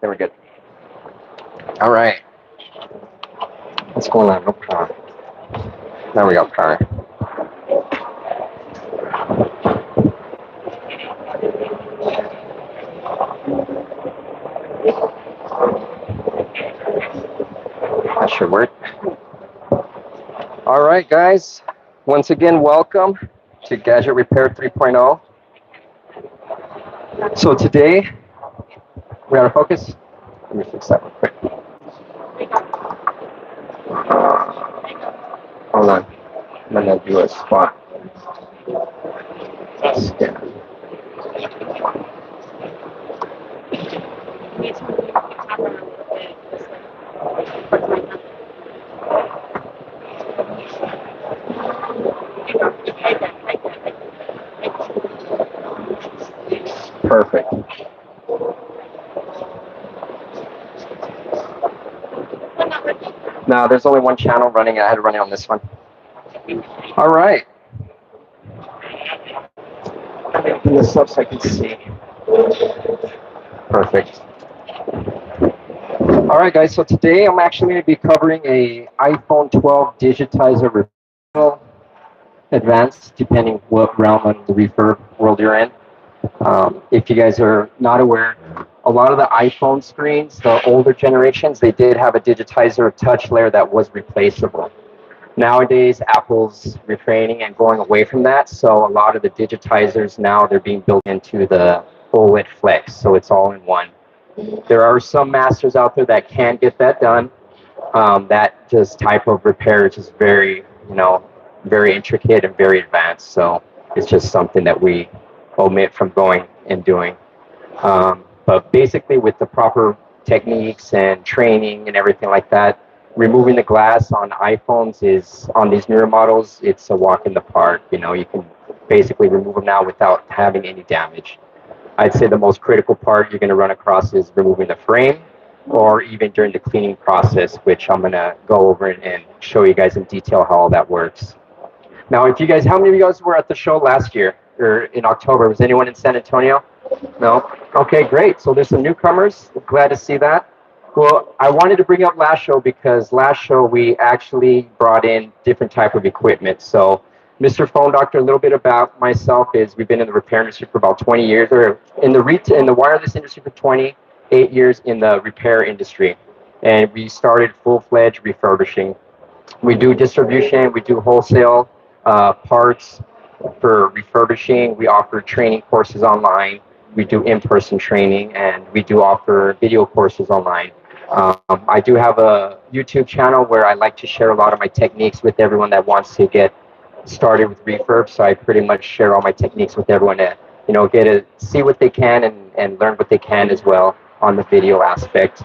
There we go. All right. What's going on? No power. There we go, power. That should work. All right, guys. Once again, welcome to Gadget Repair 3.0. So today, we out of focus. Let me fix that real quick. Hold on. I'm gonna do a spot. Yeah. Perfect. No, there's only one channel running. I had to run it on this one. All right. Open this up so I can see. Perfect. All right, guys. So today I'm actually going to be covering a iPhone 12 Digitizer repair, advanced, depending what realm of the refurb world you're in. If you guys are not aware, a lot of the iPhone screens, the older generations, they did have a digitizer touch layer that was replaceable. Nowadays, Apple's refraining and going away from that, so a lot of the digitizers now, they're being built into the OLED Flex, so it's all in one. There are some masters out there that can get that done. That just type of repair is just very, very intricate and very advanced, so it's just something that we omit from going and doing. But basically, with the proper techniques and training and everything like that, removing the glass on iPhones is, on these newer models, it's a walk in the park. You can basically remove them now without having any damage. I'd say the most critical part you're going to run across is removing the frame, or even during the cleaning process, which I'm going to go over and show you guys in detail how all that works. Now, how many of you guys were at the show last year, or in October? Was anyone in San Antonio? No? Okay, great. So there's some newcomers. Glad to see that. Well, I wanted to bring up last show because last show we actually brought in different type of equipment. So Mr. Phone Doctor, a little bit about myself is we've been in the repair industry for about 20 years, or in the wireless industry for 28 years in the repair industry. And we started full-fledged refurbishing. We do distribution, we do wholesale parts for refurbishing. We offer training courses online. We do in-person training, and we do offer video courses online. I do have a YouTube channel where I like to share a lot of my techniques with everyone that wants to get started with refurb. So I pretty much share all my techniques with everyone to, get to see what they can and learn what they can as well on the video aspect.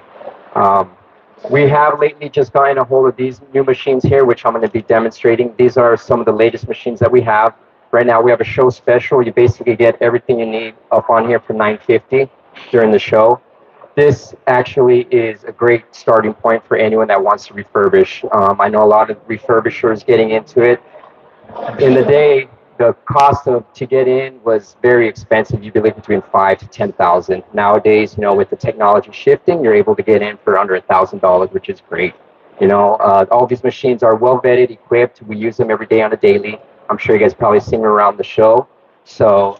We have lately just gotten a hold of these new machines here, which I'm going to be demonstrating. These are some of the latest machines that we have. Right now we have a show special. You basically get everything you need up on here for $950 during the show. This actually is a great starting point for anyone that wants to refurbish. I know a lot of refurbishers getting into it. In the day, the cost to get in was very expensive. You'd be looking between $5,000 to $10,000. Nowadays, with the technology shifting, you're able to get in for under $1,000, which is great. All these machines are well vetted, equipped. We use them every day on a daily. I'm sure you guys probably seen them around the show. So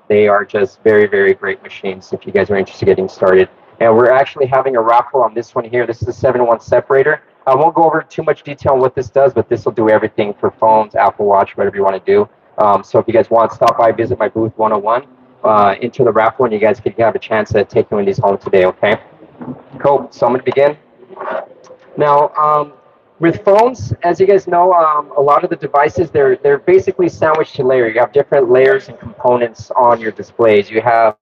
they are just very, very great machines if you guys are interested in getting started. And we're actually having a raffle on this one here. This is a 7-in-1 separator. I won't go over too much detail on what this does, but this will do everything for phones, Apple Watch, whatever you want to do. So if you guys want to stop by, visit my booth 101, enter the raffle, and you guys can have a chance at taking one of these home today, okay? Cool. So I'm going to begin. Now, with phones, as you guys know, a lot of the devices, they're basically sandwiched to layer. You have different layers and components on your displays. You have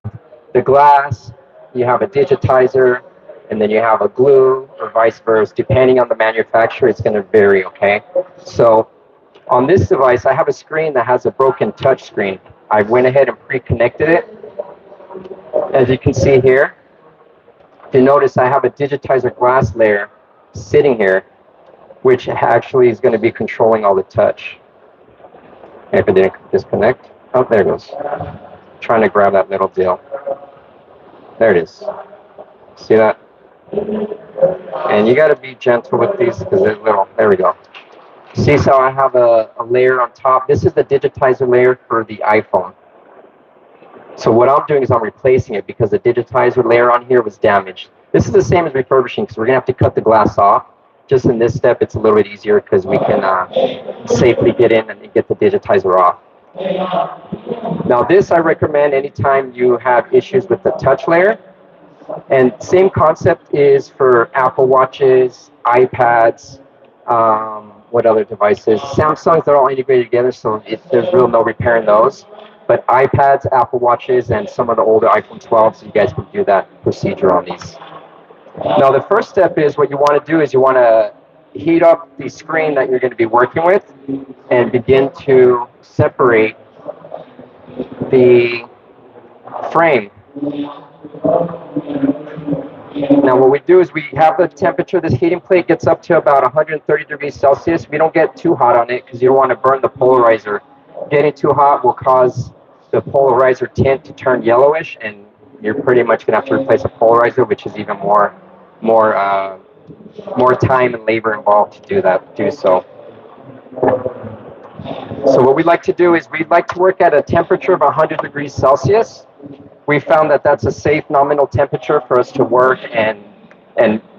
the glass, you have a digitizer, and then you have a glue, or vice versa. Depending on the manufacturer, it's going to vary, okay? So on this device, I have a screen that has a broken touch screen. I went ahead and pre-connected it. As you can see here, if you notice, I have a digitizer glass layer sitting here, which actually is going to be controlling all the touch. If it didn't disconnect, oh, there it goes. Trying to grab that middle deal. There it is. See that? And you got to be gentle with these because they're little. There we go. See, so I have a layer on top. This is the digitizer layer for the iPhone. So what I'm doing is I'm replacing it because the digitizer layer on here was damaged. This is the same as refurbishing because we're going to have to cut the glass off. Just in this step, it's a little bit easier because we can safely get in and get the digitizer off. Now this I recommend anytime you have issues with the touch layer. And same concept is for Apple Watches, iPads, what other devices? Samsungs, they're all integrated together, so there's really no repairing those. But iPads, Apple Watches, and some of the older iPhone 12s, you guys can do that procedure on these. Now the first step is what you want to do is you want to heat up the screen that you're going to be working with and begin to separate the frame. Now what we do is we have the temperature, this heating plate gets up to about 130 degrees Celsius. We don't get too hot on it because you don't want to burn the polarizer. Getting too hot will cause the polarizer tint to turn yellowish, and you're pretty much going to have to replace a polarizer, which is even more time and labor involved to do so. So what we like to do is we'd like to work at a temperature of 100 degrees Celsius. We found that that's a safe nominal temperature for us to work and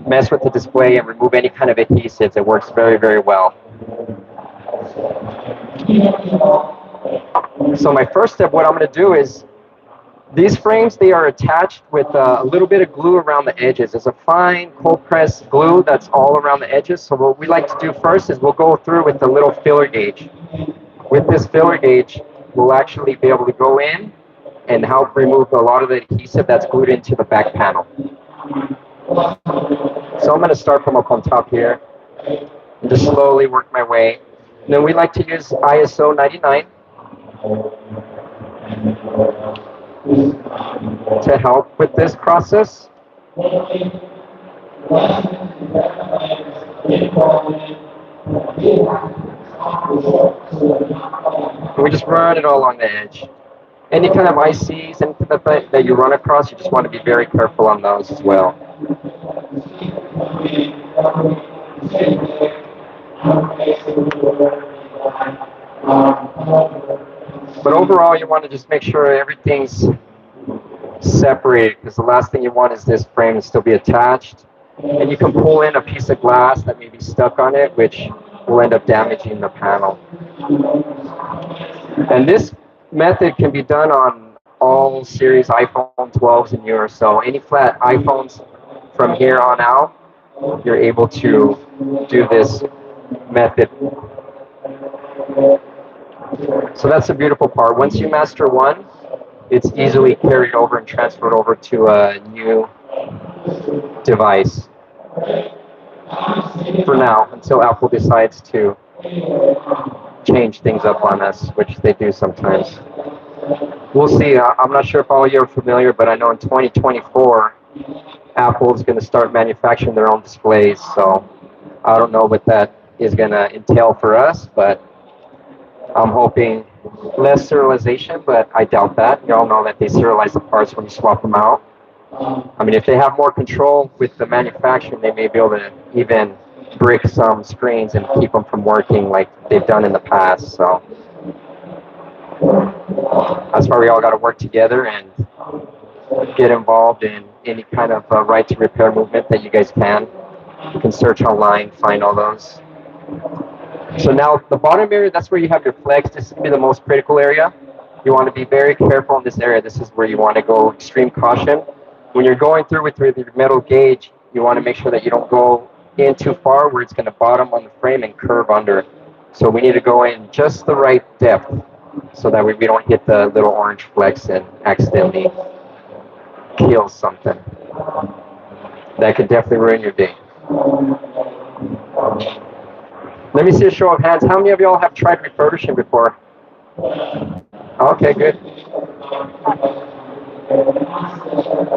mess with the display and remove any kind of adhesives. It works very, very well. So my first step, what I'm going to do is these frames, they are attached with a little bit of glue around the edges. There's a fine cold press glue that's all around the edges. So what we like to do first is we'll go through with the little filler gauge. With this filler gauge, we'll actually be able to go in and help remove a lot of the adhesive that's glued into the back panel. So I'm going to start from up on top here and just slowly work my way. And then we like to use ISO 99 to help with this process. And we just run it all along the edge. Any kind of ICs, anything that you run across, you just want to be very careful on those as well. But overall, you want to just make sure everything's separated, because the last thing you want is this frame to still be attached. And you can pull in a piece of glass that may be stuck on it, which will end up damaging the panel. And this method can be done on all series iPhone 12s and newer. So any flat iPhones from here on out, you're able to do this method. So that's the beautiful part. Once you master one, it's easily carried over and transferred over to a new device. For now, until Apple decides to change things up on us, which they do sometimes. We'll see. I'm not sure if all of you are familiar, but I know in 2024, Apple is going to start manufacturing their own displays. So I don't know what that is going to entail for us, but I'm hoping less serialization, but I doubt that. You all know that they serialize the parts when you swap them out. I mean, if they have more control with the manufacturing, they may be able to even brick some screens and keep them from working like they've done in the past. So that's why we all got to work together and get involved in any kind of right to repair movement that you guys can. You can search online, find all those. So now the bottom area, that's where you have your flex. This is going to be the most critical area. You want to be very careful in this area. This is where you want to go extreme caution. When you're going through with your metal gauge, you want to make sure that you don't go in too far where it's going to bottom on the frame and curve under. So we need to go in just the right depth so that we don't hit the little orange flex and accidentally kill something. That could definitely ruin your day. Let me see a show of hands. How many of y'all have tried refurbishing before? Okay, good.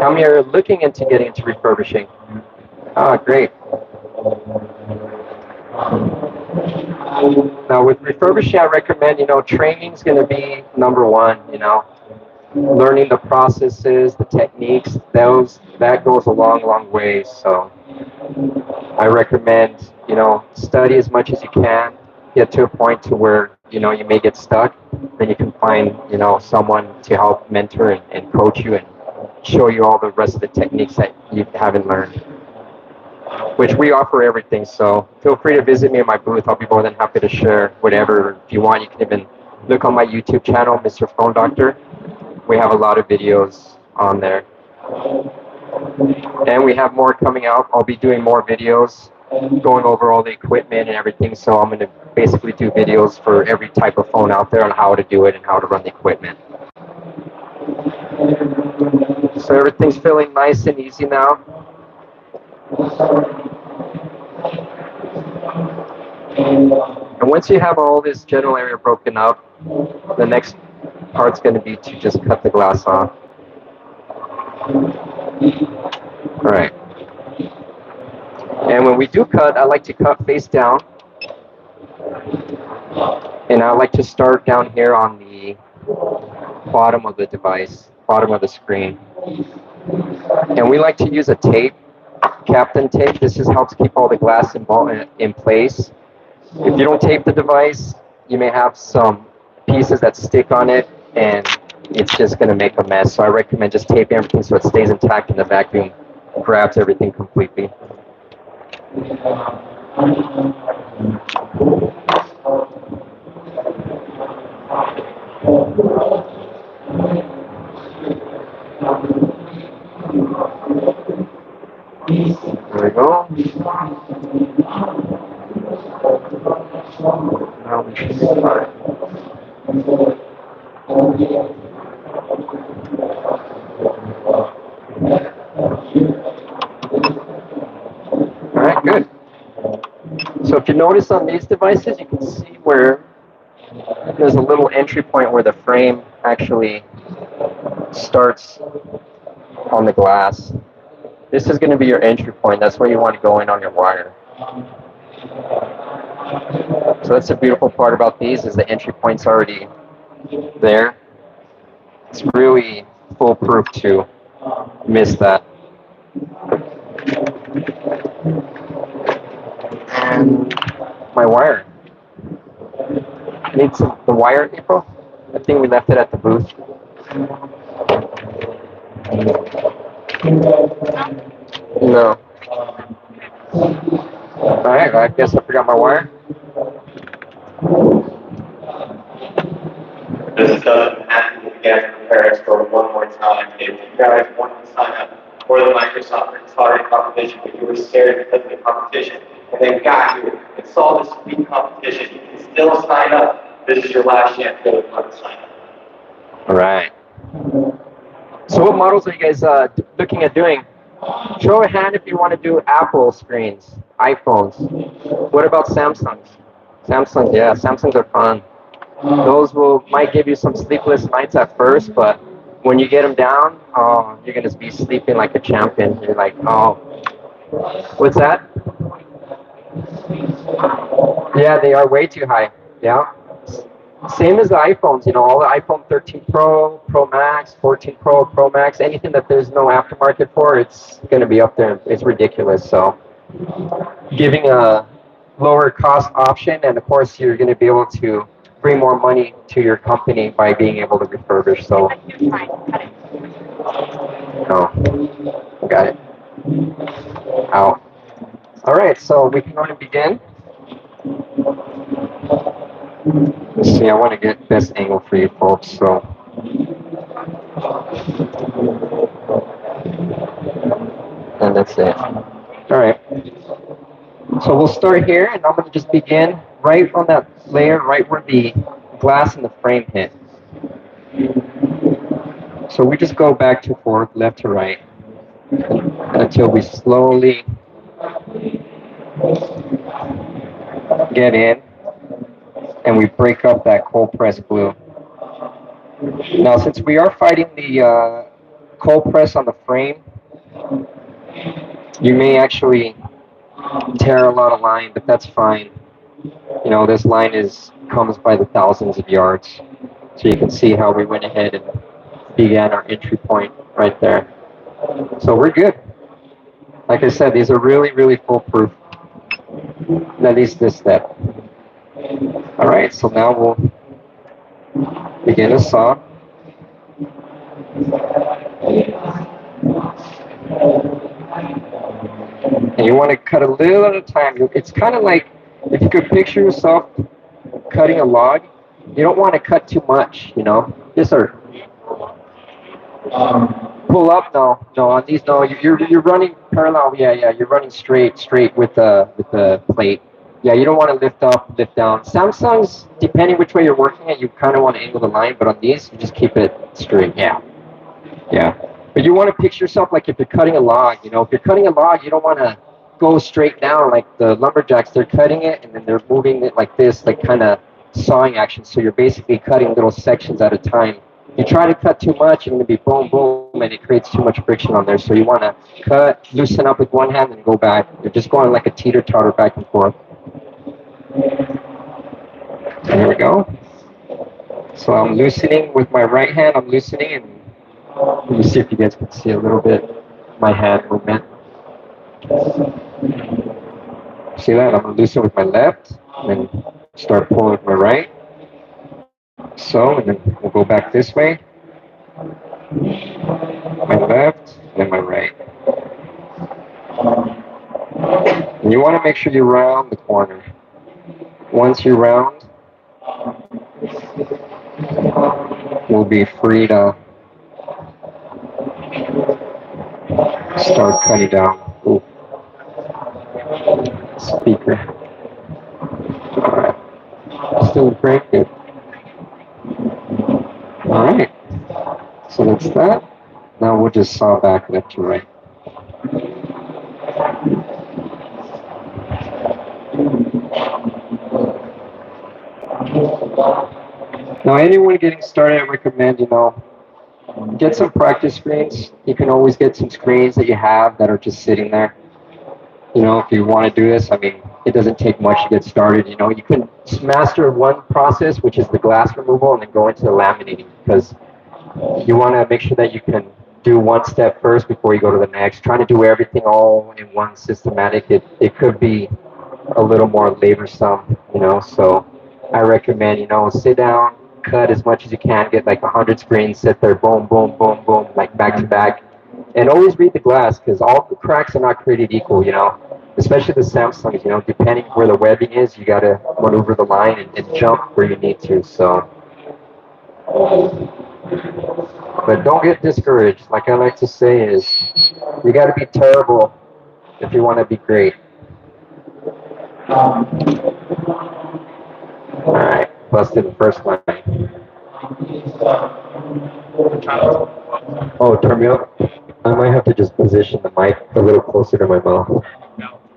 How many are looking into getting into refurbishing? Oh, great. Now with refurbishing, I recommend, training is going to be number one, learning the processes, the techniques, that goes a long, long way. So I recommend, study as much as you can, get to a point to where, you may get stuck, then you can find, someone to help mentor and coach you and show you all the rest of the techniques that you haven't learned, which we offer everything. So feel free to visit me at my booth. I'll be more than happy to share whatever. If you want, you can even look on my YouTube channel, Mr. Phone Doctor. We have a lot of videos on there. And we have more coming out. I'll be doing more videos going over all the equipment and everything. So I'm going to basically do videos for every type of phone out there on how to do it and how to run the equipment. So everything's feeling nice and easy now. And once you have all this general area broken up, the next part's going to be to just cut the glass off. All right. And when we do cut, I like to cut face down. And I like to start down here on the bottom of the device, bottom of the screen. And we like to use a tape, Captain tape. This just helps keep all the glass in place. If you don't tape the device, you may have some pieces that stick on it, and it's just going to make a mess. So I recommend just taping everything so it stays intact and the vacuum grabs everything completely. There we go. Now we should start. All right, good. So if you notice on these devices, you can see where there's a little entry point where the frame actually starts on the glass. This is going to be your entry point. That's where you want to go in on your wire. So that's the beautiful part about these, is the entry point's already there. It's really foolproof to miss that. And my wire. Need the wire, April? I think we left it at the booth. No. Alright, I guess I forgot my wire. This doesn't happen if you guys prepare Expo one more time. If you guys want to sign up for the Microsoft Target competition, but you were scared because of the competition, and then got here and saw this sweet competition, you can still sign up. This is your last chance to go to sign up. Alright. So what models are you guys looking at doing? Show a hand if you want to do Apple screens, iPhones. What about Samsungs? Samsungs, yeah, Samsungs are fun. Those might give you some sleepless nights at first, but when you get them down, you're going to be sleeping like a champion. You're like, oh, what's that? Yeah, they are way too high. Yeah. Same as the iPhones, all the iPhone 13 Pro, Pro Max, 14 Pro, Pro Max, anything that there's no aftermarket for, it's going to be up there. It's ridiculous. So giving a lower cost option, and of course you're going to be able to bring more money to your company by being able to refurbish. So, no, got it. Out. All right, so we can go and begin. Let's see, I want to get best angle for you folks, so. And that's it. All right. So we'll start here, and I'm going to just begin right on that layer, right where the glass and the frame hit. So we just go back to forth, left to right, until we slowly get in, and we break up that cold press glue. Now, since we are fighting the cold press on the frame, you may actually tear a lot of line, but that's fine. This line comes by the thousands of yards. So you can see how we went ahead and began our entry point right there. So we're good. Like I said, these are really, really foolproof. At least this step. All right, so now we'll begin to saw. And you want to cut a little at a time. It's kind of like if you could picture yourself cutting a log, you don't want to cut too much, you know. Yes, sir. Pull up, no. On these, no. You're running parallel. Yeah. You're running straight with the plate. Yeah, you don't want to lift up, lift down. Samsungs, depending which way you're working it, you kind of want to angle the line, but on these, you just keep it straight. Yeah. But you want to picture yourself like if you're cutting a log. You know, if you're cutting a log, you don't want to go straight down like the lumberjacks. They're cutting it and then they're moving it like this, like kind of sawing action. So you're basically cutting little sections at a time. You try to cut too much, you're going to be boom, boom, and it creates too much friction on there. So you want to cut, loosen up with one hand, and go back. You're just going like a teeter-totter back and forth. There we go. So I'm loosening with my right hand. I'm loosening, and let me see if you guys can see a little bit my hand movement. See that? I'm going to loosen with my left, and then start pulling with my right. So, and then we'll go back this way. My left, then my right. And you want to make sure you round the corner. Once you round, we'll be free to start cutting down. Ooh. Speaker. Alright. Still in frame? Good. Alright. So that's that. Now we'll just saw back left to right. Now anyone getting started, I recommend, get some practice screens. You can always get some screens that you have that are just sitting there. If you want to do this, I mean, it doesn't take much to get started. You can master one process, which is the glass removal, and then go into the laminating, because you want to make sure that you can do one step first before you go to the next. Trying to do everything all in one systematic, it could be a little more laborsome, so I recommend, sit down, cut as much as you can, get like 100 screens, sit there, boom, boom, boom, boom, like back to back. And always read the glass, because all the cracks are not created equal, especially the Samsungs, depending where the webbing is, you got to maneuver the line and jump where you need to. So, but don't get discouraged. Like I like to say is, you got to be terrible if you want to be great. All right, busted the first line. Oh, turn me up. I might have to just position the mic a little closer to my mouth.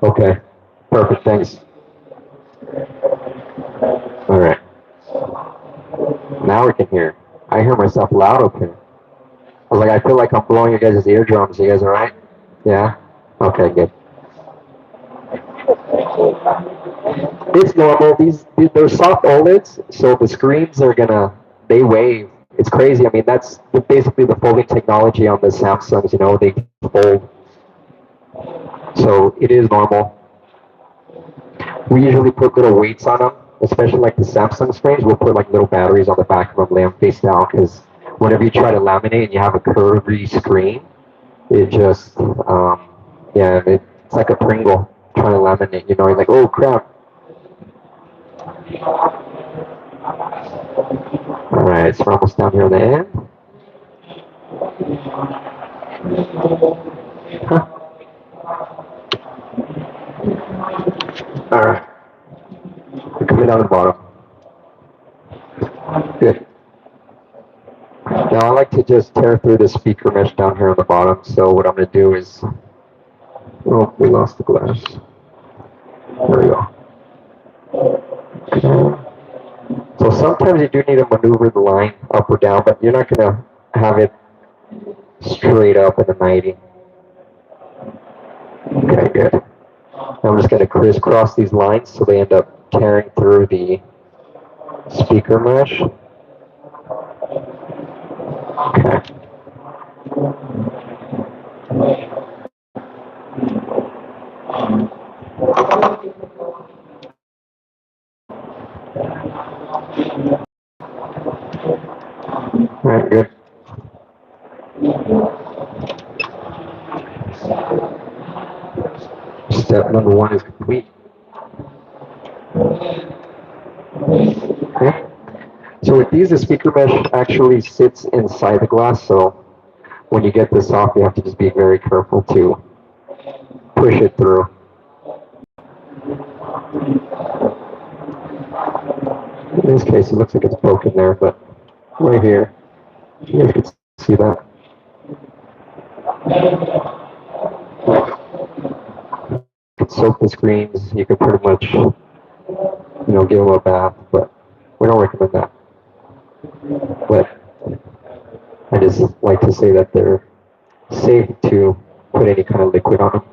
Okay, perfect, thanks. All right. Now we can hear. I hear myself loud up here. I was like, I feel like I'm blowing your guys' eardrums. You guys all right? Yeah? Okay, good. It's normal. They're soft OLEDs, so the screens are they wave. It's crazy. I mean, that's basically the folding technology on the Samsungs, they fold. So it is normal. We usually put little weights on them, especially like the Samsung screens. We'll put like little batteries on the back of them, lay them face down, because whenever you try to laminate and you have a curvy screen, it just, it's like a Pringle trying to laminate, you're like, oh crap. Alright, so we're almost down here on the end. Huh. Alright. We're coming down the bottom. Good. Now I like to just tear through the speaker mesh down here on the bottom, so what I'm going to do is, oh, we lost the glass. There we go. Okay. So sometimes you do need to maneuver the line up or down, but you're not going to have it straight up in the 90. Okay, good. I'm just going to crisscross these lines so they end up tearing through the speaker mesh. Okay. All right, good. Step number one is complete. Okay. So with these, the speaker mesh actually sits inside the glass, so when you get this off, you have to just be very careful to push it through. In this case, it looks like it's broken there, but right here, you guys can see that. You could soak the screens, you could pretty much, give them a bath, but we don't recommend that. But I just like to say that they're safe to put any kind of liquid on them.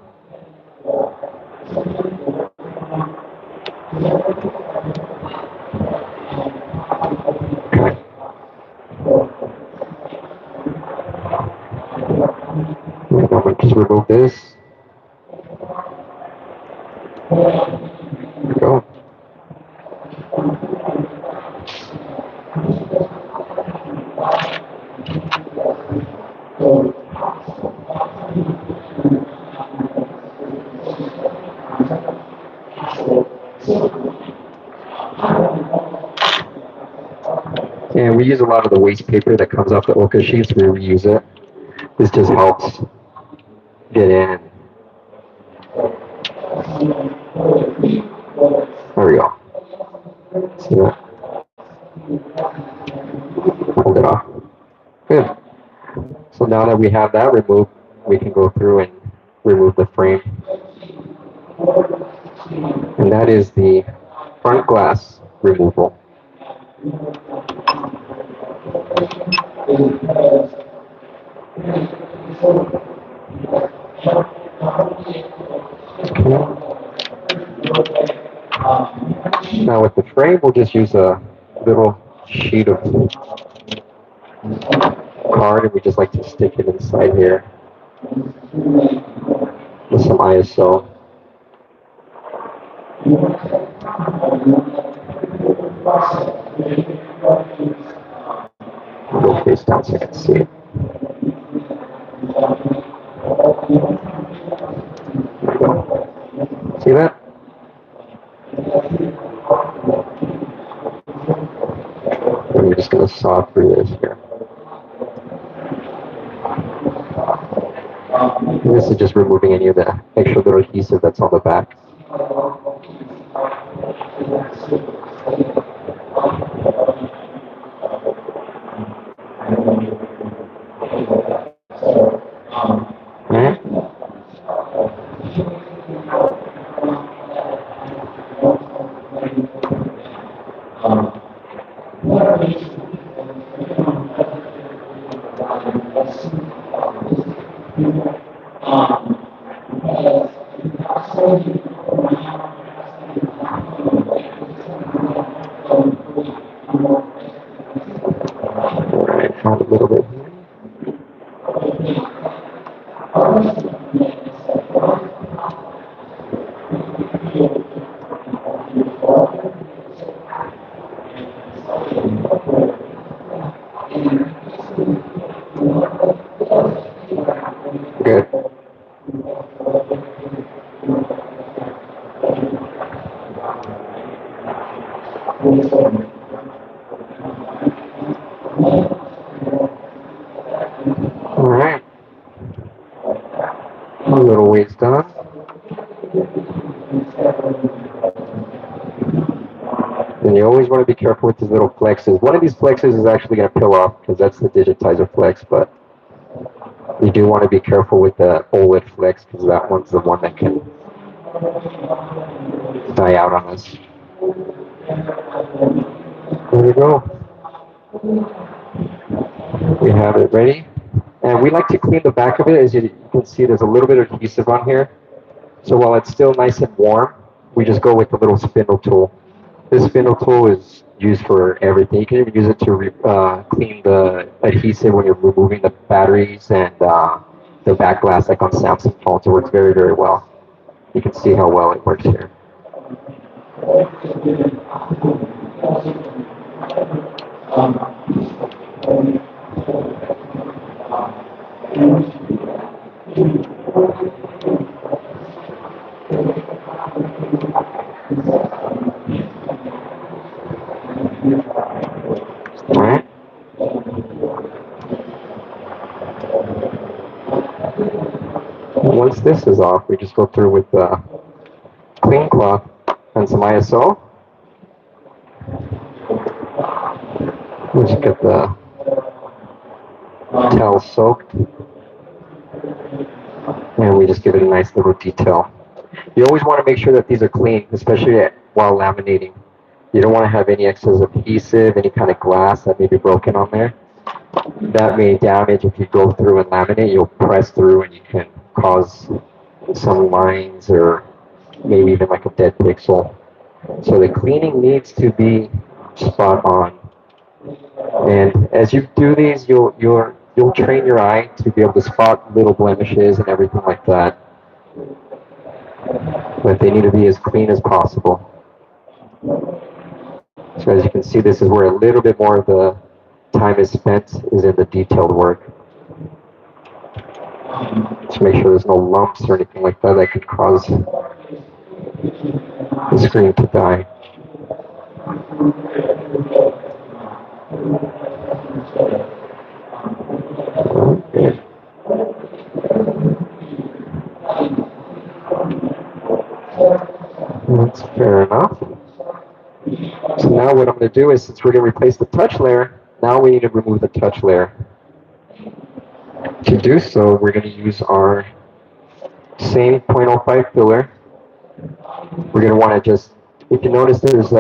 Okay. And I'm going to just remove this. There we go. And we use a lot of the waste paper that comes off the Oka sheets. We reuse it. This just helps get in. There we go. See that? Hold it off. Good. So now that we have that removed, we can go through and remove the frame. And that is the front glass removal. Now with the frame, we'll just use a little sheet of card, and we just like to stick it inside here with some ISO. I'll go face down so I can see it. There we go. See that? And we're just going to saw through this here. And this is just removing any of the extra little adhesive that's on the back. Alright, found a little bit here. Good. Alright. A little ways done. And you always want to be careful with these little flexes. One of these flexes is actually going to peel off because that's the Digitizer flex, but you do want to be careful with the OLED flex because that one's the one that can die out on us. There we go. We have it ready. And we like to clean the back of it. As you can see, there's a little bit of adhesive on here. So while it's still nice and warm, we just go with the little spindle tool. This spindle tool is used for everything. You can even use it to clean the adhesive when you're removing the batteries and the back glass, like on Samsung phones. It works very, very well. You can see how well it works here. Alright. Once this is off, we just go through with the clean cloth and some ISO. We just get the towel soaked, and we just give it a nice little detail. You always want to make sure that these are clean, especially while laminating. You don't want to have any excess adhesive, any kind of glass that may be broken on there. That may damage if you go through and laminate. You'll press through and you can cause some lines or maybe even like a dead pixel. So the cleaning needs to be spot on. And as you do these, you'll train your eye to be able to spot little blemishes and everything like that. But they need to be as clean as possible. So as you can see, this is where a little bit more of the time is spent is in the detailed work. To make sure there's no lumps or anything like that that could cause the screen to die. Okay. That's fair enough. So now what I'm going to do is, since we're going to replace the touch layer, now we need to remove the touch layer. To do so, we're going to use our same 0.05 filler. We're going to want to just, if you notice, there's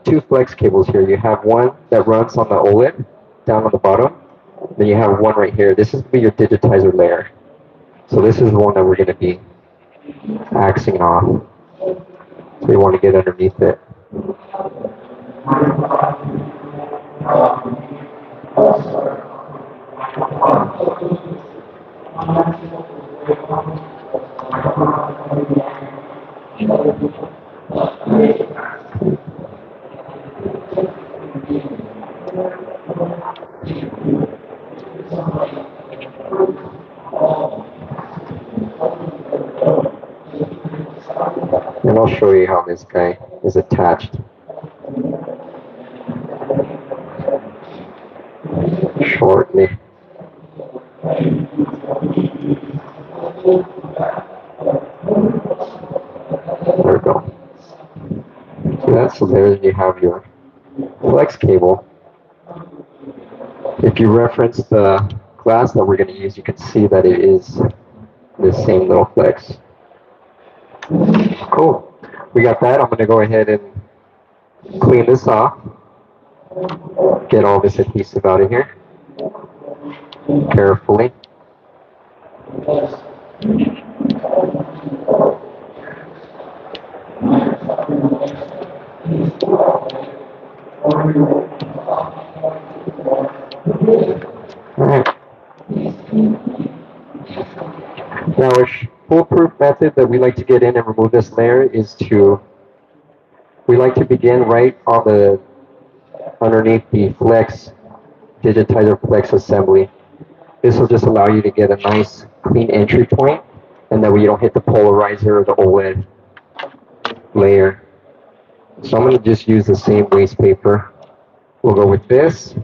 two flex cables here. You have one that runs on the OLED down on the bottom. Then you have one right here. This is going to be your digitizer layer. So this is the one that we're going to be axing off. So we want to get underneath it. And I'll show you how this guy is attached. Shortly. There we go. So there you have your flex cable. If you reference the glass that we're going to use, you can see that it is the same little flex. Cool. We got that. I'm going to go ahead and clean this off. Get all this adhesive out of here. Carefully. Alright. Now a foolproof method that we like to get in and remove this layer is we like to begin right on the underneath the flex, digitizer flex assembly. This will just allow you to get a nice clean entry point, and that way you don't hit the polarizer or the OLED layer. So I'm going to just use the same waste paper. We'll go with this,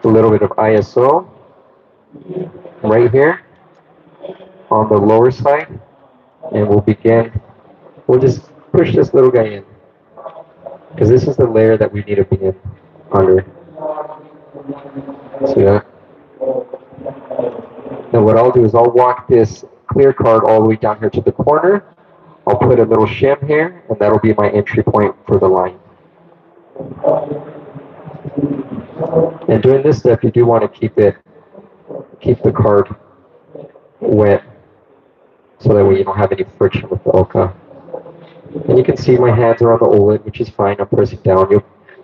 a little bit of ISO right here on the lower side, and we'll just push this little guy in, because this is the layer that we need to be in under. See that? Now what I'll do is I'll walk this clear card all the way down here to the corner. I'll put a little shim here, and that'll be my entry point for the line. And during this step, you do want to keep the card wet, so that way you don't have any friction with the Oka. And you can see my hands are on the OLED, which is fine. I'm pressing down.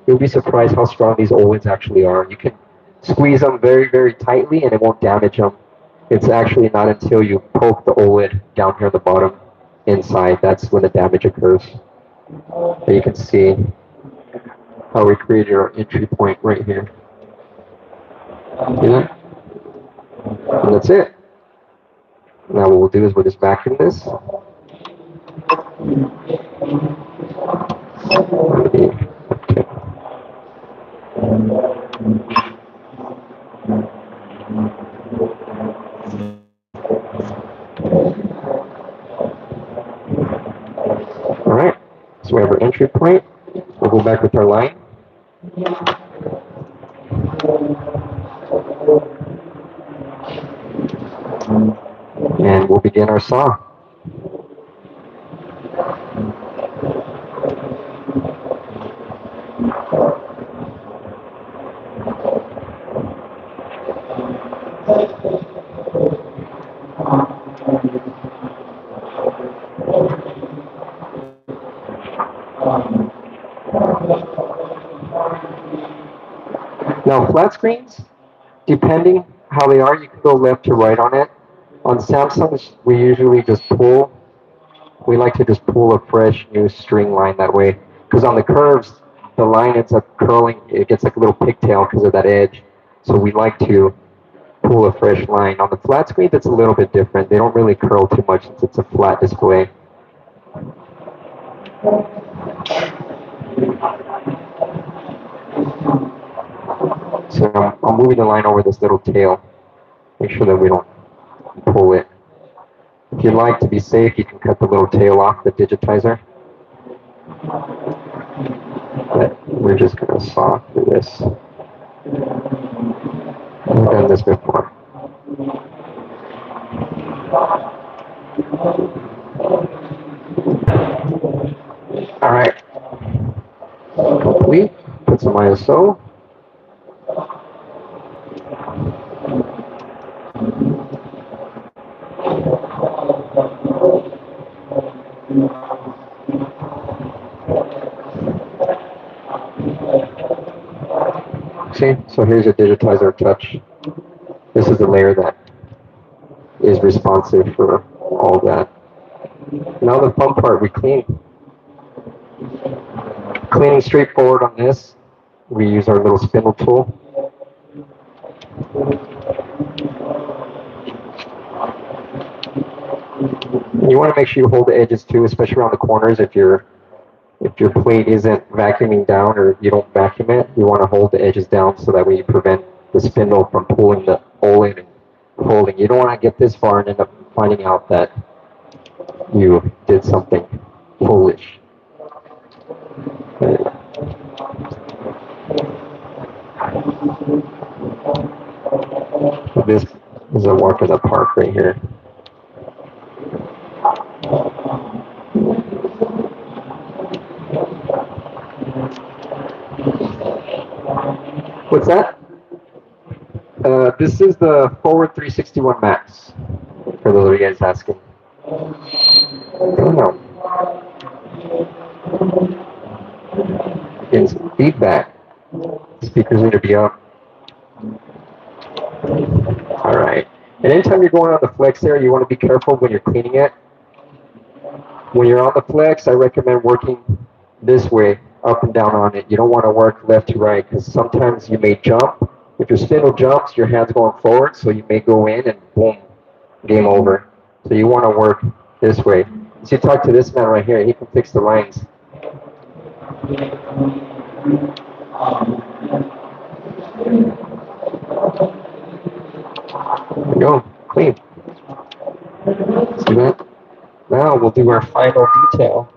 You'll be surprised how strong these OLEDs actually are. You can squeeze them very, very tightly, and it won't damage them. It's actually not until you poke the OLED down here at the bottom inside. That's when the damage occurs. And you can see how we created our entry point right here. See that? And that's it. Now what we'll do is we'll just vacuum this. Okay. All right, so we have our entry point. We'll go back with our line. And we'll begin our saw. Now flat screens, depending how they are, you can go left to right on it. On Samsungs, we usually just pull. We like to just pull a fresh new string line that way. Because on the curves, the line ends up curling. It gets like a little pigtail because of that edge. So we like to pull a fresh line. On the flat screen, it's a little bit different. They don't really curl too much since it's a flat display. So I'm moving the line over this little tail. Make sure that we don't pull it. If you'd like to be safe, you can cut the little tail off the digitizer. But we're just going to saw through this. I've done this before. All right. Complete. Put some ISO. See, so here's your digitizer touch. This is the layer that is responsive for all that. Now the fun part, we clean. Cleaning straightforward on this. We use our little spindle tool. You want to make sure you hold the edges too, especially around the corners. If your plate isn't vacuuming down or you don't vacuum it, you want to hold the edges down so that way you prevent the spindle from pulling the hole in and holding. You don't want to get this far and end up finding out that you did something foolish. This is a walk in the park right here. What's that? This is the Forward 361 Max, for those of you guys asking. I don't know. Getting some feedback. Speakers need to be up. All right. And anytime you're going on the flex there, you want to be careful when you're cleaning it. When you're on the flex, I recommend working this way, up and down on it. You don't want to work left to right because sometimes you may jump. If your spindle jumps, your hand's going forward, so you may go in and boom, game over. So you want to work this way. So you talk to this man right here, he can fix the lines. There we go, clean. See that? Now we'll do our final detail.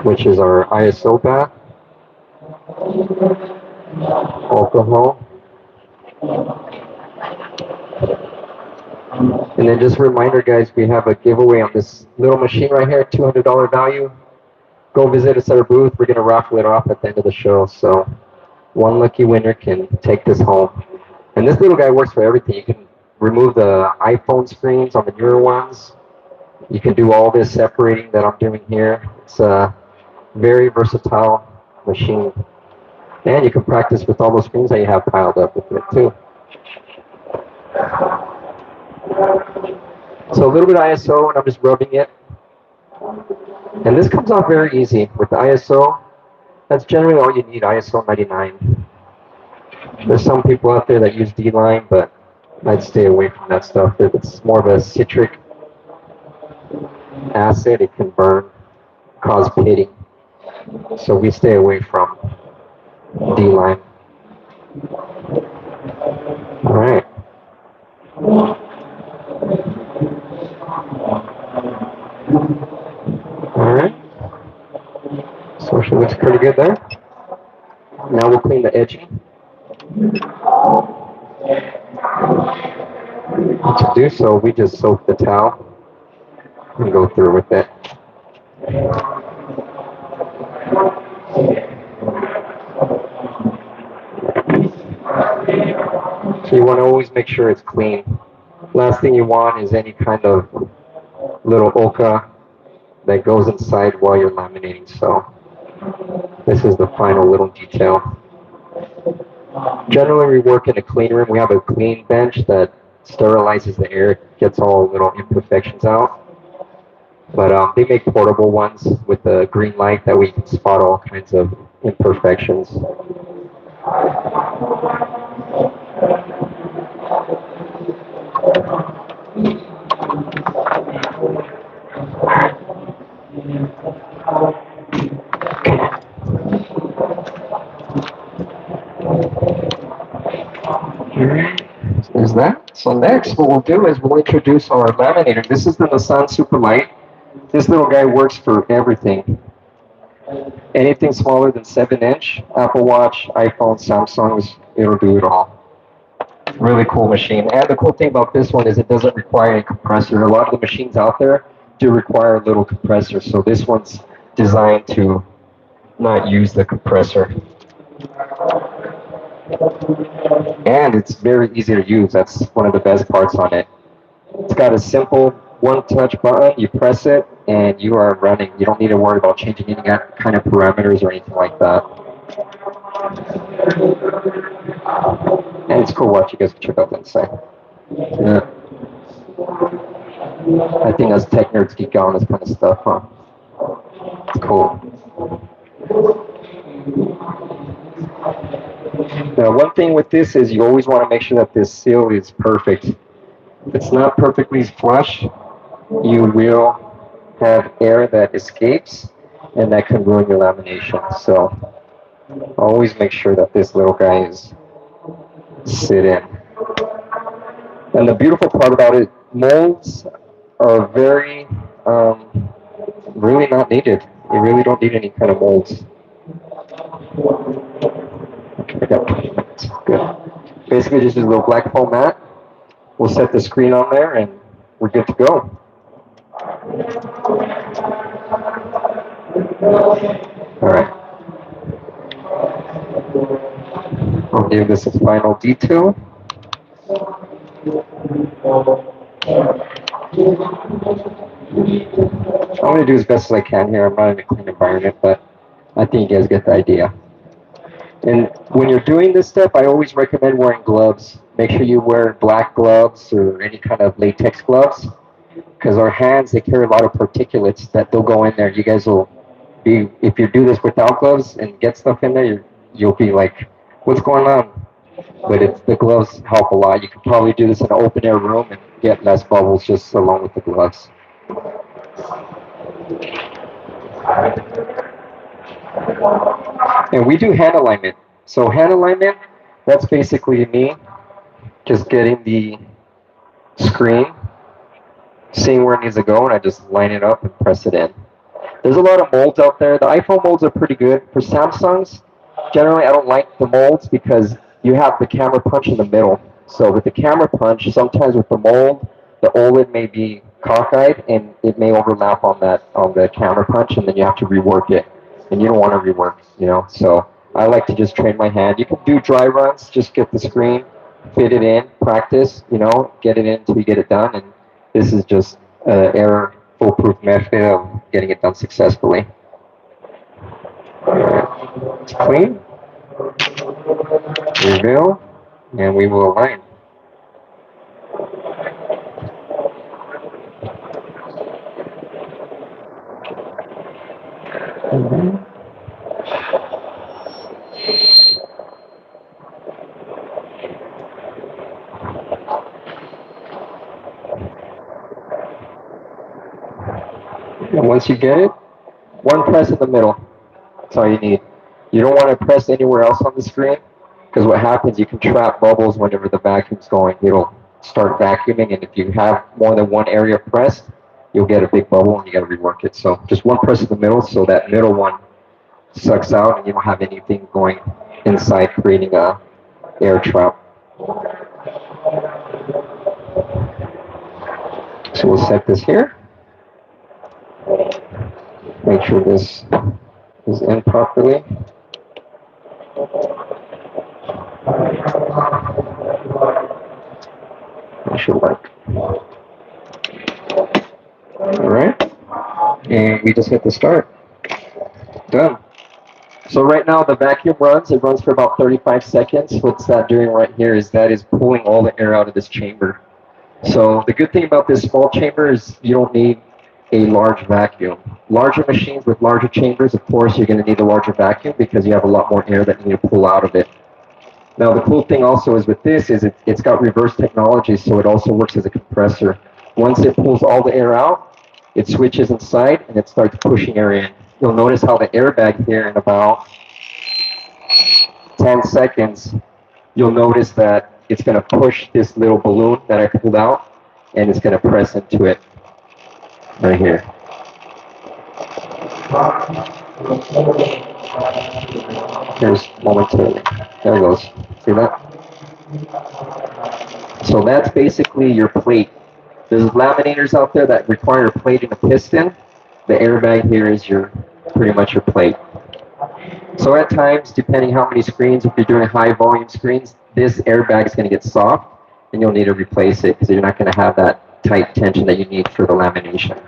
Which is our ISO bath, alcohol, and then just a reminder, guys, we have a giveaway on this little machine right here, $200 value. Go visit us at our booth. We're going to raffle it off at the end of the show. So one lucky winner can take this home. And this little guy works for everything. You can remove the iPhone screens on the newer ones. You can do all this separating that I'm doing here. It's a very versatile machine. And you can practice with all those screens that you have piled up with it too. So a little bit of ISO, and I'm just rubbing it. And this comes off very easy with the ISO. That's generally all you need, ISO 99. There's some people out there that use D-line, but I'd stay away from that stuff. If it's more of a citric acid, it can burn, cause pitting. So we stay away from D-line. All right. All right. So she looks pretty good there. Now we'll clean the edging. To do so, we just soak the towel and go through with it. So you want to always make sure it's clean. Last thing you want is any kind of little oka that goes inside while you're laminating. So this is the final little detail. Generally, we work in a clean room. We have a clean bench that sterilizes the air, gets all little imperfections out. But they make portable ones with a green light that we can spot all kinds of imperfections. Is that? So next, what we'll do is we'll introduce our laminator. This is the Nissan Superlight. This little guy works for everything. Anything smaller than 7-inch, Apple Watch, iPhone, Samsungs, it'll do it all. Really cool machine. And the cool thing about this one is it doesn't require a compressor. A lot of the machines out there do require a little compressor. So this one's designed to not use the compressor. And it's very easy to use. That's one of the best parts on it. It's got a simple one-touch button. You press it, and you are running. You don't need to worry about changing any kind of parameters or anything like that. And it's cool. Watch, you guys check out the inside. Yeah. I think us tech nerds geek out on this kind of stuff, huh? It's cool. Now, one thing with this is you always want to make sure that this seal is perfect. If it's not perfectly flush, you will have air that escapes, and that can ruin your lamination. So always make sure that this little guy is sit in. And the beautiful part about it, molds are very, really not needed. You really don't need any kind of molds. Good. Basically, just a little black foam mat. We'll set the screen on there, and we're good to go. All right. I'll give this a final detail. I'm going to do as best as I can here. I'm not in a clean environment, but I think you guys get the idea. And when you're doing this step, I always recommend wearing gloves. Make sure you wear black gloves or any kind of latex gloves, because our hands, they carry a lot of particulates that they'll go in there. You guys will be, if you do this without gloves and get stuff in there, you'll be like, what's going on? But the gloves help a lot. You can probably do this in an open air room and get less bubbles just along with the gloves. And we do hand alignment. So hand alignment, that's basically me just getting the screen, seeing where it needs to go, and I just line it up and press it in. There's a lot of molds out there. The iPhone molds are pretty good. For Samsungs, generally I don't like the molds because you have the camera punch in the middle. So with the camera punch, sometimes with the mold, the OLED may be cockeyed and it may overlap on the camera punch, and then you have to rework it. And you don't want to rework, So I like to just train my hand. You can do dry runs, just get the screen, fit it in, practice, get it in until you get it done. And this is just an error foolproof method of getting it done successfully. It's clean. Reveal, and we will align. Mhm. And once you get it, one press in the middle. That's all you need. You don't want to press anywhere else on the screen because what happens, you can trap bubbles whenever the vacuum's going. It'll start vacuuming, and if you have more than one area pressed, you'll get a big bubble and you got to rework it. So just one press in the middle so that middle one sucks out and you don't have anything going inside creating a air trap. So we'll set this here. Make sure this is in properly. That should work. All right. And we just hit the start. Done. So right now the vacuum runs, it runs for about 35 seconds. What's that doing right here is that is pulling all the air out of this chamber. So the good thing about this small chamber is you don't need a large vacuum. Larger machines with larger chambers, of course, you're going to need a larger vacuum because you have a lot more air that you need to pull out of it. Now the cool thing also is with this is it's got reverse technology, so it also works as a compressor. Once it pulls all the air out, it switches inside and it starts pushing air in. You'll notice how the airbag here in about 10 seconds, you'll notice that it's going to push this little balloon that I pulled out and it's going to press into it right here. Here's momentarily. There it goes. See that? So that's basically your plate. There's laminators out there that require a plate and a piston. The airbag here is pretty much your plate. So at times, depending how many screens, if you're doing high volume screens, this airbag is going to get soft and you'll need to replace it because you're not going to have that tight tension that you need for the lamination.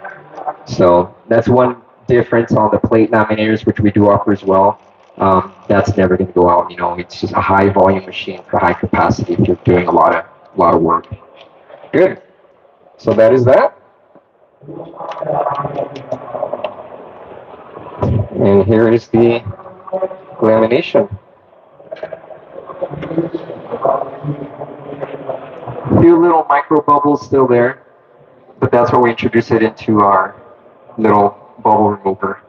So that's one difference on the plate laminators, which we do offer as well. That's never going to go out. It's just a high volume machine for high capacity if you're doing a lot of work. Good. So that is that. And here is the lamination. A few little micro bubbles still there, but that's where we introduce it into our little bubble remover.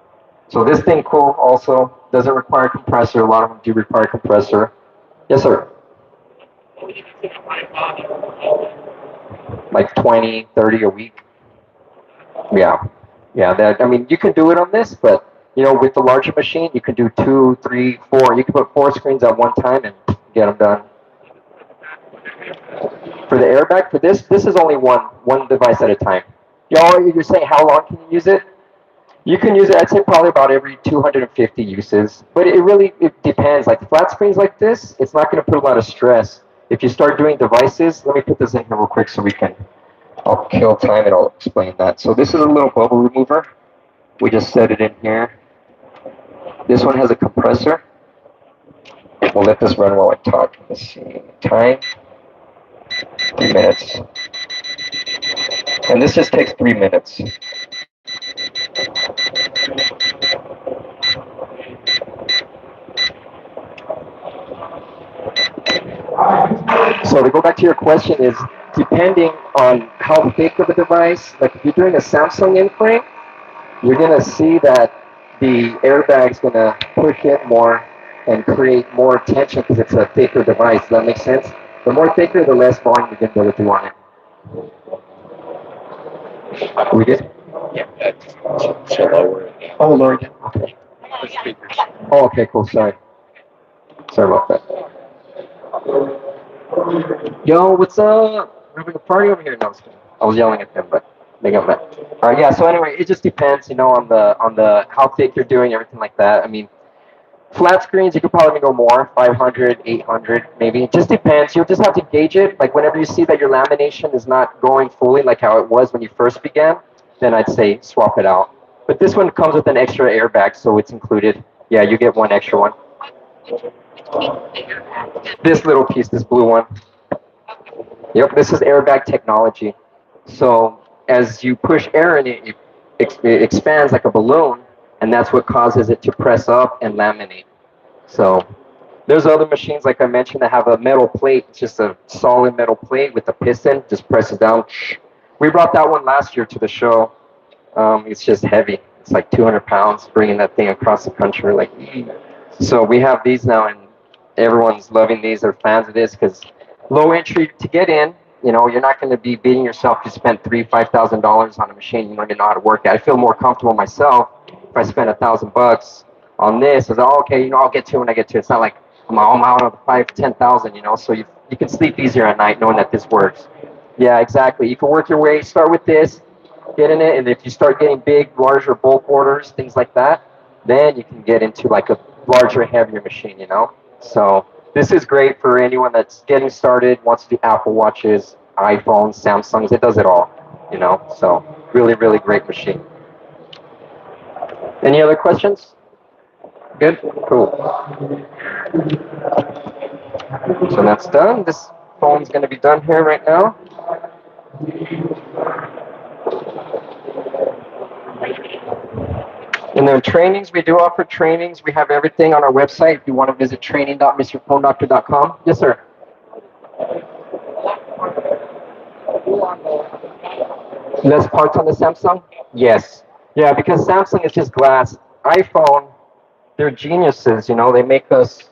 So this thing cool also doesn't require a compressor. A lot of them do require a compressor. Yes, sir. Like 20, 30 a week. Yeah. You can do it on this, but with the larger machine, you can do 2, 3, 4. You can put 4 screens at one time and get them done. For the airbag, for this is only one device at a time. You're saying how long can you use it? You can use it, I'd say probably about every 250 uses, but it depends. Like flat screens like this, it's not going to put a lot of stress. If you start doing devices, let me put this in here real quick so I'll kill time and I'll explain that. So this is a little bubble remover. We just set it in here. This one has a compressor. We'll let this run while I talk. Let's see, time, 3 minutes. And this just takes 3 minutes. So to go back to your question is, depending on how thick of a device, like if you're doing a Samsung in-frame, you're going to see that the airbag's going to push in more and create more tension because it's a thicker device. Does that make sense? The more thicker, the less volume you're going to be able to do on it. We did? Yeah. So lower it. Oh, lower again? Okay. The speakers. Oh, okay, cool. Sorry about that. Yo, what's up? We're having a party over here. No, I was yelling at them, but they got mad. All right, yeah. So anyway, it just depends, on the how thick you're doing, everything like that. I mean, flat screens you could probably go more, 500, 800, maybe. It just depends. You'll just have to gauge it. Like whenever you see that your lamination is not going fully like how it was when you first began, then I'd say swap it out. But this one comes with an extra airbag, so it's included. Yeah, you get one extra one. This little piece, this blue one. Yep, this is airbag technology. So as you push air in it, it expands like a balloon, and that's what causes it to press up and laminate. So there's other machines, like I mentioned, that have a metal plate. It's just a solid metal plate with a piston, just presses down. We brought that one last year to the show. It's just heavy. It's like 200 pounds bringing that thing across the country. Like, so we have these now, and everyone's loving these. They're fans of this because low entry to get in. You know, you're not going to be beating yourself to spend $3,000-$5,000 on a machine you don't even know how to work it. I feel more comfortable myself if I spend $1,000 on this. It's oh, okay, you know, I'll get to it when I get to it. It's not like I'm out of 5,000-10,000. You know, so you can sleep easier at night knowing that this works. Yeah, exactly. You can work your way. Start with this, get in it, and if you start getting big, larger bulk orders, things like that, then you can get into like a larger, heavier machine. You know, so this is great for anyone that's getting started, wants to do Apple Watches, iPhones, Samsungs. It does it all, you know. So really, really great machine. Any other questions? Good? Cool. So that's done. This phone's going to be done here right now. And then trainings, we do offer trainings. We have everything on our website. If you want to visit training.mrphonedoctor.com. Yes, sir. Less parts on the Samsung? Yes. Yeah, because Samsung is just glass. iPhone, they're geniuses, you know. They make us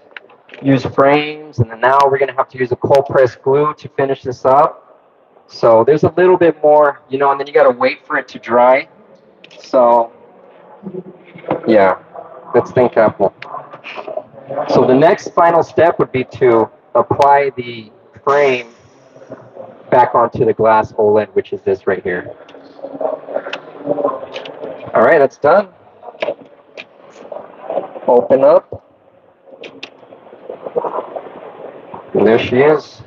use frames, and then now we're going to have to use a cold press glue to finish this up. So there's a little bit more, you know, and then you got to wait for it to dry. So, yeah, let's think Apple. So the next final step would be to apply the frame back onto the glass OLED, which is this right here. All right, that's done. Open up. And there she is.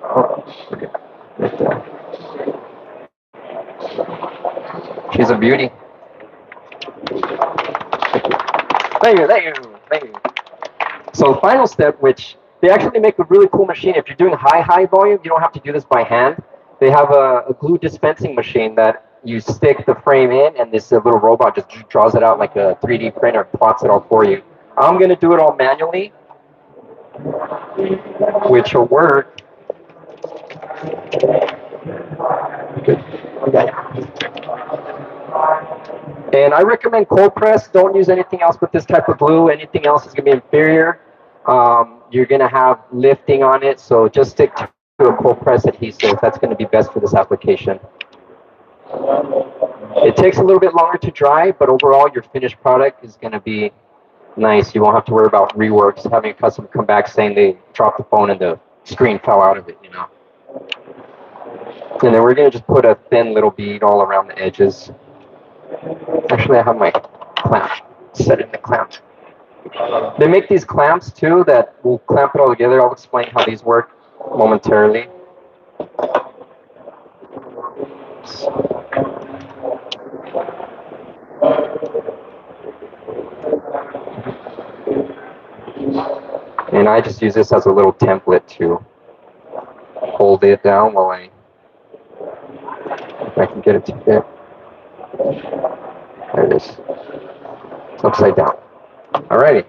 Oh, right there. She's a beauty. Thank you. So the final step, which they actually make a really cool machine. If you're doing high volume, you don't have to do this by hand. They have a glue dispensing machine that you stick the frame in, and this little robot just draws it out like a 3D printer, plots it all for you. I'm going to do it all manually, which will work. Okay. And I recommend cold press. Don't use anything else with this type of glue. Anything else is going to be inferior. You're going to have lifting on it, so just stick to a cold press adhesive. That's going to be best for this application. It takes a little bit longer to dry, but overall your finished product is going to be nice. You won't have to worry about reworks, having a customer come back saying they dropped the phone and the screen fell out of it, you know. And then we're going to just put a thin little bead all around the edges. Actually, I have my clamp set in the clamp. They make these clamps too that will clamp it all together. I'll explain how these work momentarily. And I just use this as a little template to hold it down while if I can get it to fit. There it is. It's upside down. Alrighty.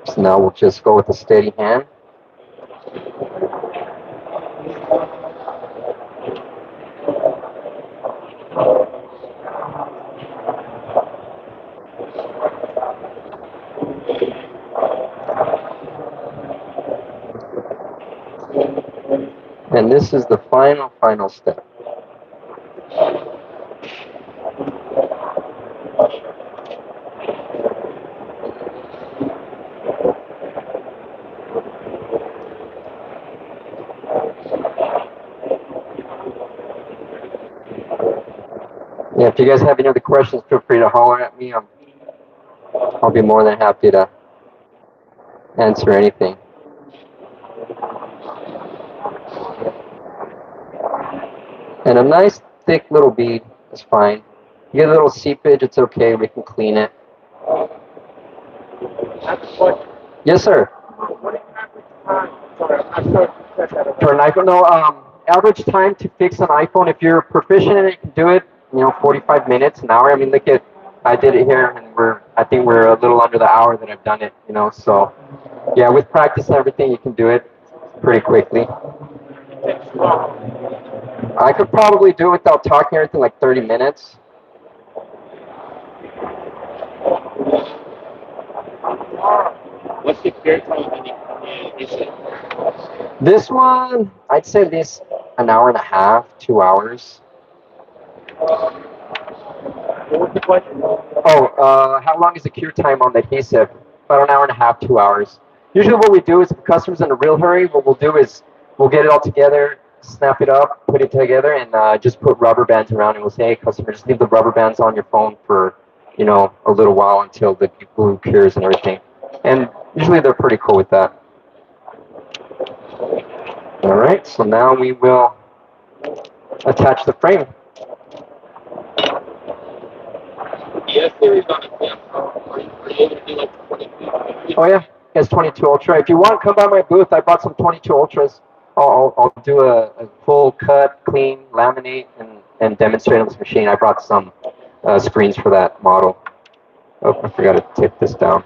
So now we'll just go with a steady hand. And this is the final step. Yeah, if you guys have any other questions, feel free to holler at me. I'll be more than happy to answer anything. And a nice thick little bead is fine. You get a little seepage, it's okay, we can clean it. Yes, sir. For an iPhone, no, average time to fix an iPhone, if you're proficient in it, you can do it, 45 minutes, an hour. I mean, look at I did it here, and I think we're a little under the hour that I've done it. So yeah, with practice and everything, you can do it pretty quickly. I could probably do it without talking or anything like 30 minutes. What's the cure time is it? This one, I'd say this an hour and a half, 2 hours. What was the question? Oh, how long is the cure time on the adhesive? About an hour and a half, 2 hours. Usually what we do is if the customer's in a real hurry, what we'll do is we'll get it all together, snap it up, put it together, and just put rubber bands around it. We'll say, hey, customer, just leave the rubber bands on your phone for, a little while until the glue cures and everything. And usually they're pretty cool with that. All right, so now we will attach the frame. Yes, there is on a Samsung. Are you able to do like 22? Oh yeah, it's 22 Ultra. If you want, come by my booth. I brought some 22 Ultras. I'll do a full cut, clean, laminate, and demonstrate on this machine. I brought some screens for that model. Oh, I forgot to take this down.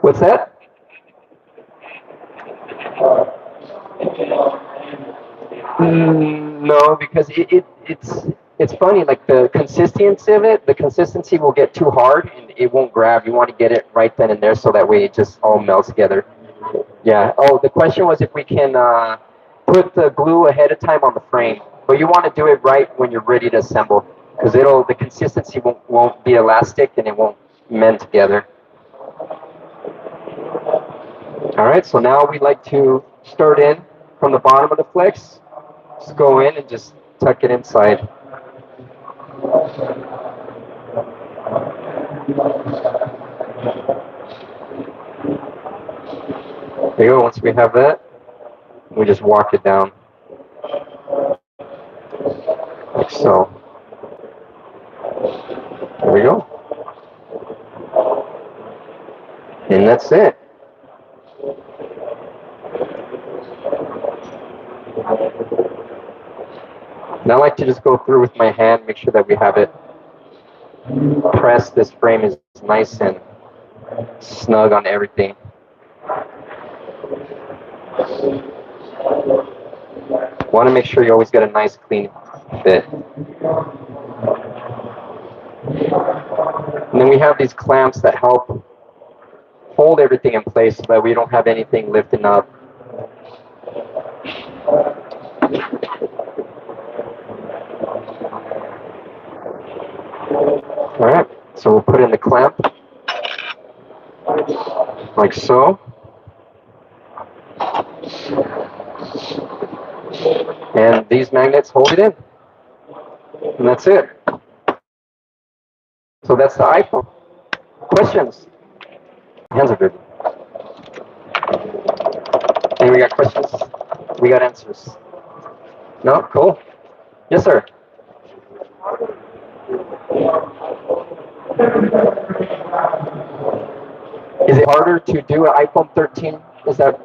What's that? No, because it's funny. Like the consistency of it, the consistency will get too hard and it won't grab. You want to get it right then and there, so that way it just all melts together. Yeah. Oh, the question was if we can put the glue ahead of time on the frame, but you want to do it right when you're ready to assemble, because the consistency won't be elastic and it won't mend together. All right. So now we like to start in from the bottom of the flex. Just go in and just tuck it inside. There you go. Once we have that, we just walk it down like so. There we go. And that's it. And I like to just go through with my hand, make sure that we have it pressed. This frame is nice and snug on everything. Want to make sure you always get a nice clean fit. And then we have these clamps that help hold everything in place so that we don't have anything lifting up. All right, so we'll put in the clamp like so. And these magnets hold it in. And that's it. So that's the iPhone. Questions? Hands are good. Hey, we got questions? We got answers. No? Cool. Yes, sir. Is it harder to do an iPhone 13? Is that?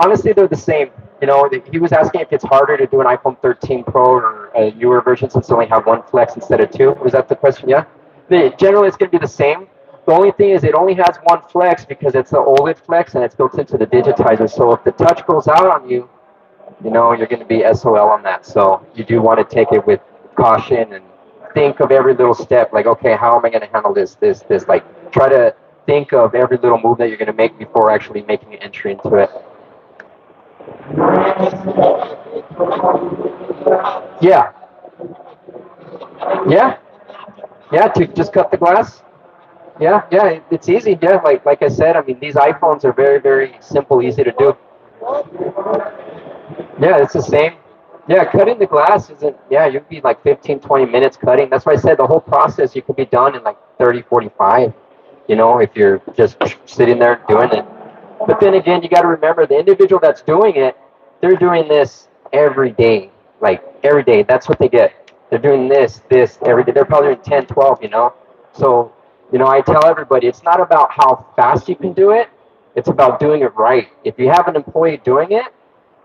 Honestly, they're the same. He was asking if it's harder to do an iPhone 13 Pro or a newer version since they only have one flex instead of two. Was that the question? Yeah. Generally, it's going to be the same. The only thing is it only has one flex because it's the OLED flex and it's built into the digitizer. So if the touch goes out on you, you're going to be SOL on that. So you do want to take it with caution and think of every little step. Like, okay, how am I going to handle this? Like, try to think of every little move that you're going to make before actually making an entry into it. Yeah. Yeah. Yeah, to just cut the glass. Yeah, it's easy. Yeah, like I said, I mean, these iPhones are very, very simple, easy to do. Yeah, it's the same. Yeah, cutting the glass isn't, yeah, you'd be like 15, 20 minutes cutting. That's why I said the whole process, you could be done in like 30, 45, if you're just sitting there doing it. But then again, you got to remember the individual that's doing it, they're doing this every day. Like every day, that's what they get. They're doing this every day. They're probably doing 10, 12, So, I tell everybody, it's not about how fast you can do it. It's about doing it right. If you have an employee doing it,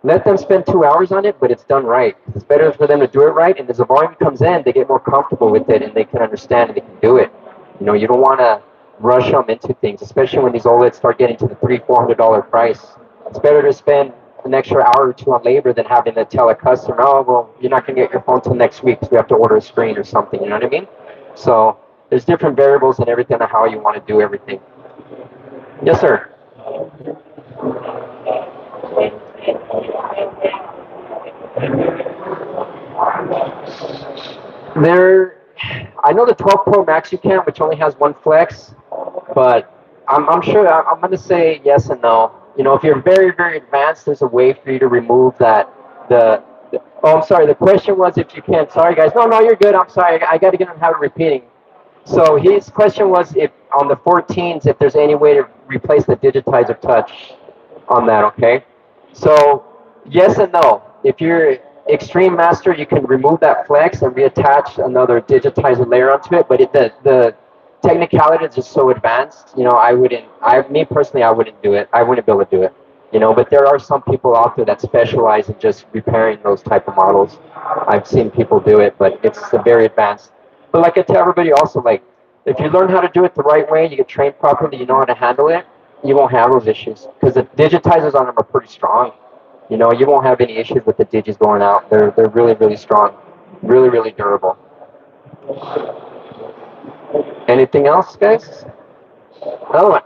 Let them spend 2 hours on it, but it's done right. It's better for them to do it right, and as the volume comes in, they get more comfortable with it, and they can understand and they can do it. You don't want to rush them into things, especially when these OLEDs start getting to the $300-400 price. It's better to spend an extra hour or two on labor than having to tell a customer, oh, well, you're not going to get your phone till next week because we have to order a screen or something. You know what I mean? So there's different variables and everything on how you want to do everything. Yes, sir. There, I know the 12 Pro Max you can, which only has one flex, but I'm sure I'm going to say yes and no. If you're very, very advanced, there's a way for you to remove that. Oh, I'm sorry. The question was if you can. Sorry, guys. No, no, you're good. I'm sorry. I got to get in the habit of repeating. So his question was if on the 14s, if there's any way to replace the digitizer touch on that, okay? So yes and no. If you're extreme master, you can remove that flex and reattach another digitizer layer onto it, but the technicality is just so advanced, me personally, I wouldn't do it. I wouldn't be able to do it. But there are some people out there that specialize in just repairing those type of models. I've seen people do it, but it's very advanced. But like I tell everybody also, like, if you learn how to do it the right way, you get trained properly, you know how to handle it, you won't have those issues. Because the digitizers on them are pretty strong. You won't have any issues with the digits going out. They're really, really strong. Really, really durable. Anything else, guys? Another one.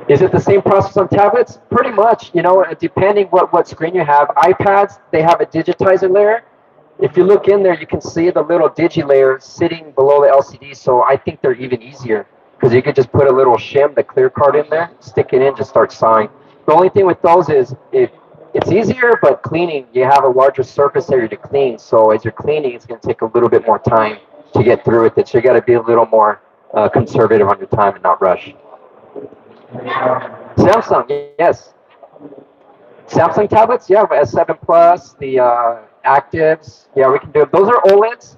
Is it the same process on tablets? Pretty much, depending what screen you have. iPads, they have a digitizer layer. If you look in there, you can see the little digi layer sitting below the LCD, so I think they're even easier because you could just put a little shim, the clear card in there, stick it in, just start sawing. The only thing with those is it's easier, but cleaning, you have a larger surface area to clean, so as you're cleaning, it's going to take a little bit more time to get through with it, so you got to be a little more conservative on your time and not rush. Samsung, yes. Samsung tablets, yeah, S7 Plus, the Actives, yeah, we can do it. Those are OLEDs,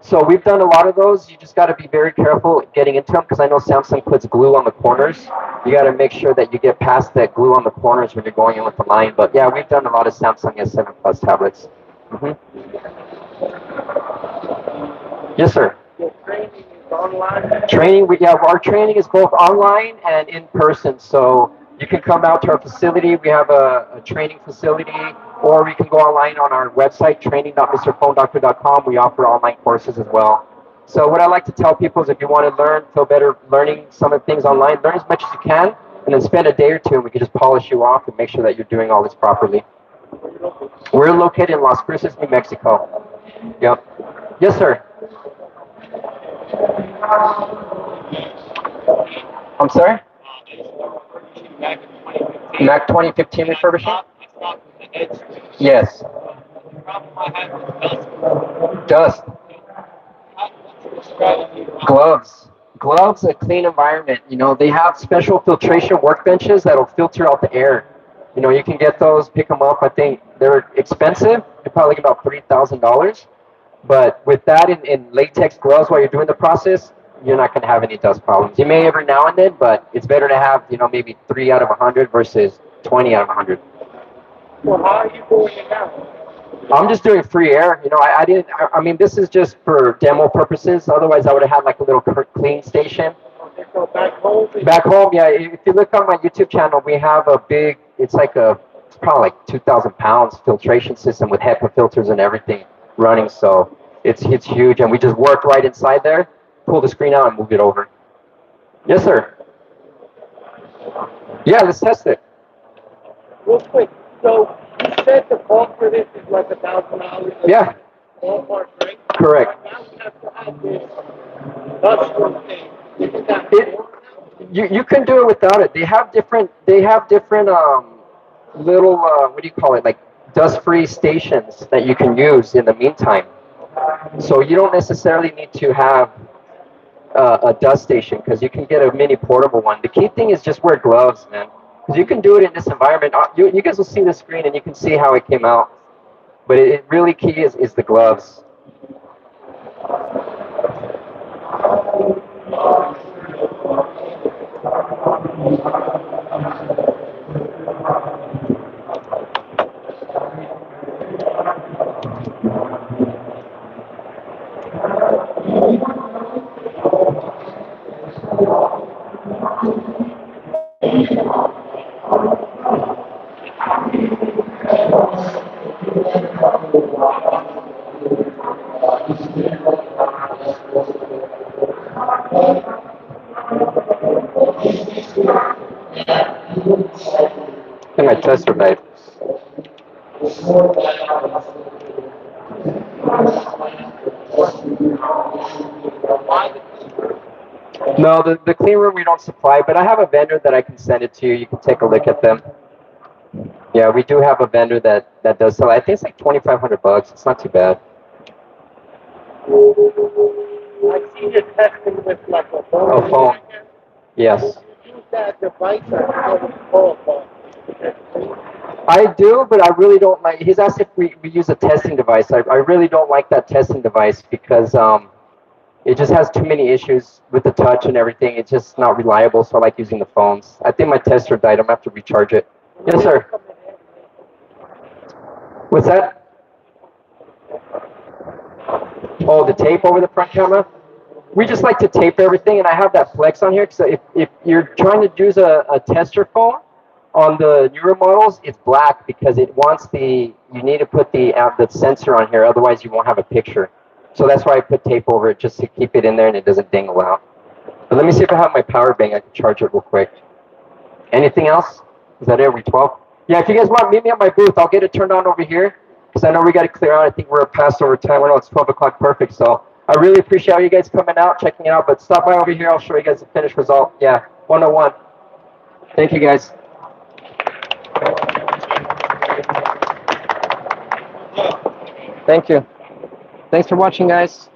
so we've done a lot of those. You just got to be very careful getting into them because I know Samsung puts glue on the corners. You got to make sure that you get past that glue on the corners when you're going in with the line. But yeah, we've done a lot of Samsung S7 Plus tablets. Mm-hmm. Yes, sir. Training, our training is both online and in person. So you can come out to our facility. We have a training facility, or we can go online on our website, training.mrphonedoctor.com. We offer online courses as well. So what I like to tell people is if you want to learn, feel better learning some of the things online, learn as much as you can, and then spend a day or two, and we can just polish you off and make sure that you're doing all this properly. We're located in Las Cruces, New Mexico. Yep. Yes, sir. I'm sorry? Mac 2015 refurbishing? Yes. Dust. Gloves. Gloves, a clean environment. They have special filtration workbenches that'll filter out the air. You can get those, pick them up. I think they're expensive. They're probably about $3,000. But with that in latex gloves while you're doing the process, you're not going to have any dust problems. You may every now and then, but it's better to have, maybe 3 out of 100 versus 20 out of 100. Well, how are you doing it now? I'm just doing free air. I didn't, I mean, this is just for demo purposes. Otherwise, I would have had like a little clean station. So back home? Back home, yeah. If you look on my YouTube channel, we have a big, it's probably like 2,000 pounds filtration system with HEPA filters and everything running. So it's huge. And we just work right inside there, pull the screen out and move it over. Yes, sir. Yeah, let's test it. Real quick, so you said the cost for this is like $1,000? Yeah. Ballpark, right? Correct. Now we have to have this dust thing. Isn't that you can do it without it. They have different little what do you call it, like dust-free stations that you can use in the meantime. So you don't necessarily need to have a dust station because you can get a mini portable one. The key thing is just wear gloves, man, because you can do it in this environment. You guys will see the screen and you can see how it came out. But it really key is the gloves. And my tester died. No, the clean room we don't supply, but I have a vendor that I can send it to you. You can take a look at them. Yeah, we do have a vendor that does sell. I think it's like $2,500. It's not too bad. I see you testing with like a phone. A phone. Yes. You use that device, I don't know what it's called, but I do, but I really don't like. He's asked if we use a testing device. I really don't like that testing device because it just has too many issues with the touch and everything. It's just not reliable, so I like using the phones. I think my tester died. I'm gonna have to recharge it. Yes, sir. What's that? Oh, the tape over the front camera? We just like to tape everything, and I have that flex on here. So if you're trying to use a tester phone on the newer models, it's black because it wants you need to put the sensor on here, otherwise you won't have a picture. So that's why I put tape over it, just to keep it in there and it doesn't dangle out. But let me see if I have my power bank. I can charge it real quick. Anything else? Is that it? Are we 12? Yeah, if you guys want, meet me at my booth. I'll get it turned on over here because I know we got to clear out. I think we're past over time. I know it's 12 o'clock perfect. So I really appreciate all you guys coming out, checking it out. But stop by over here. I'll show you guys the finished result. Yeah, 101. Thank you, guys. Thank you. Thanks for watching, guys.